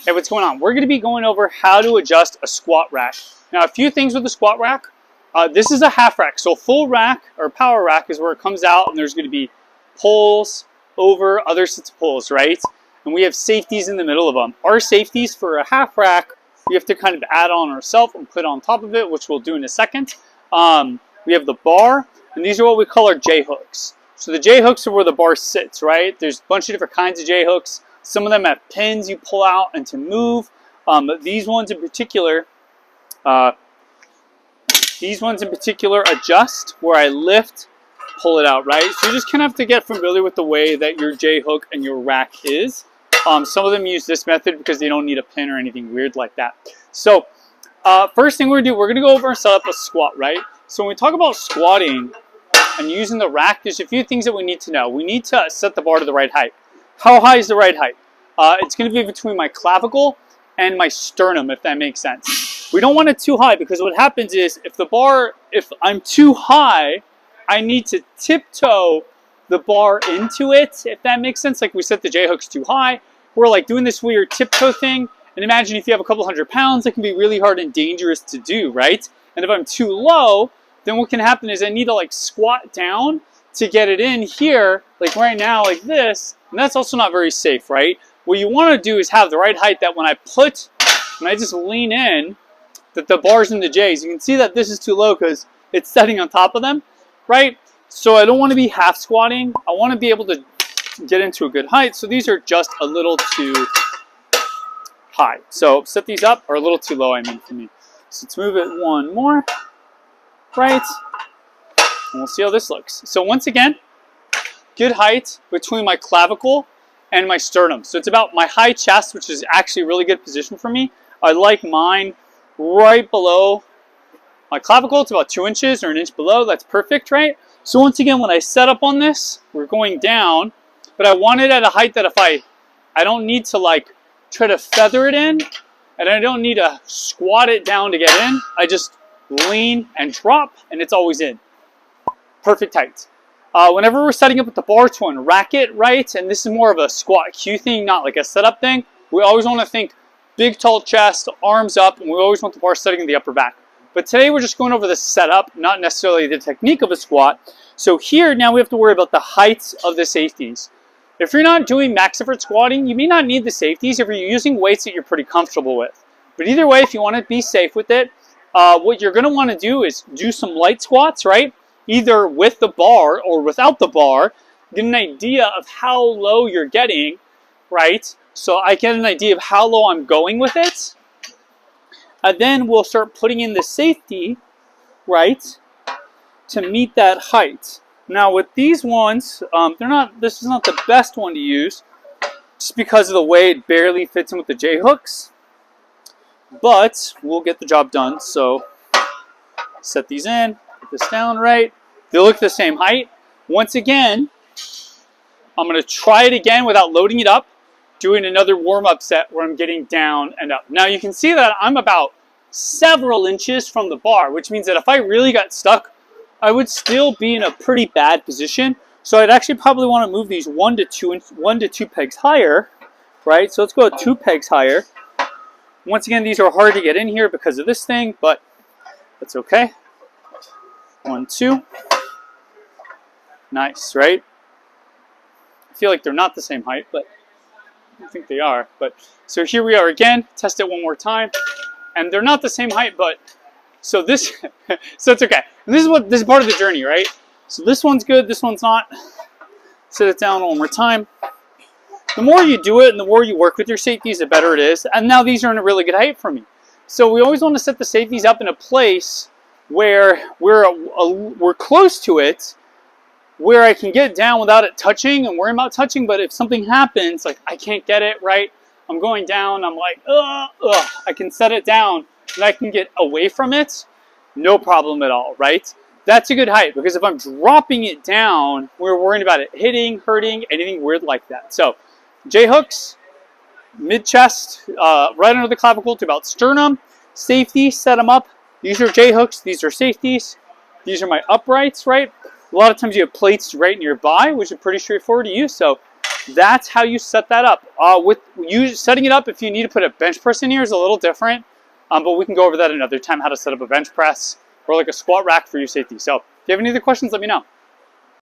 Hey, what's going on? We're going to be going over how to adjust a squat rack. Now, a few things with the squat rack. This is a half rack. So full rack or power rack is where it comes out, and there's going to be poles over other sets of poles, right? And we have safeties in the middle of them. Our safeties for a half rack, we have to kind of add on ourselves and put on top of it, which we'll do in a second. We have the bar, and these are what we call our J-hooks. So the J-hooks are where the bar sits, right? There's a bunch of different kinds of J-hooks. Some of them have pins you pull out and to move. These ones in particular adjust where I lift, pull it out, right? So you just kind of have to get familiar with the way that your J-hook and your rack is. Some of them use this method because they don't need a pin or anything weird like that. So first thing we're going to do, we're going to go over and set up a squat, right? So when we talk about squatting and using the rack, there's a few things that we need to know. We need to set the bar to the right height. How high is the right height? It's going to be between my clavicle and my sternum, if that makes sense. We don't want it too high because what happens is if I'm too high, I need to tiptoe the bar into it, if that makes sense. Like we set the J-hooks too high. We're like doing this weird tiptoe thing. And imagine if you have a couple hundred pounds, it can be really hard and dangerous to do, right? And if I'm too low, then what can happen is I need to like squat down to get it in here, like right now, like this. And that's also not very safe, right? What you want to do is have the right height that when I just lean in, that the bar's in the J's. You can see that this is too low because it's setting on top of them, right? So I don't want to be half squatting. I want to be able to get into a good height. So these are just a little too high. So set these up, or a little too low, I mean, for me. So let's move it one more, right? And we'll see how this looks. So once again, good height between my clavicle and my sternum. So it's about my high chest, which is actually a really good position for me. I like mine right below my clavicle. It's about 2 inches or an inch below. That's perfect, right? So once again, when I set up on this, we're going down, but I want it at a height that if I don't need to like try to feather it in, and I don't need to squat it down to get in. I just lean and drop, and it's always in. Perfect height. Whenever we're setting up with the bar to unrack it, right, and this is more of a squat cue thing, not like a setup thing, we always want to think big, tall chest, arms up, and we always want the bar setting in the upper back. But today we're just going over the setup, not necessarily the technique of a squat. So here, now we have to worry about the heights of the safeties. If you're not doing max effort squatting, you may not need the safeties if you're using weights that you're pretty comfortable with. But either way, if you want to be safe with it, what you're going to want to do is do some light squats, right? Either with the bar or without the bar. Get an idea of how low you're getting, right? So I get an idea of how low I'm going with it. And then we'll start putting in the safety, right, to meet that height. Now with these ones, this is not the best one to use just because of the way it barely fits in with the J-hooks. But we'll get the job done. So set these in, put this down right. They look the same height. Once again, I'm going to try it again without loading it up, doing another warm-up set where I'm getting down and up. Now you can see that I'm about several inches from the bar, which means that if I really got stuck, I would still be in a pretty bad position. So I'd actually probably want to move these 1 to 2 pegs higher, right? So let's go 2 pegs higher. Once again, these are hard to get in here because of this thing, but that's okay. 1, 2. Nice, right? I feel like they're not the same height, but I think they are. But so here we are again. Test it one more time, and they're not the same height, but so this, so it's okay. And this is part of the journey, right? So this one's good. This one's not. Set it down one more time. The more you do it and the more you work with your safeties, the better it is. And now these are in a really good height for me. So we always want to set the safeties up in a place where we're close to it, where I can get down without it touching and worry about touching. But if something happens, like I can't get it right, I'm going down, I'm like, I can set it down and I can get away from it, no problem at all, right? That's a good height because if I'm dropping it down, we're worrying about it hitting, hurting, anything weird like that. So J-hooks, mid-chest, right under the clavicle to about sternum. Safety, set them up. These are J-hooks, these are safeties. These are my uprights, right? A lot of times you have plates right nearby, which is pretty straightforward to use. So that's how you set that up. With you setting it up, if you need to put a bench press in here, is a little different. But we can go over that another time, how to set up a bench press or like a squat rack for your safety. So if you have any other questions, let me know.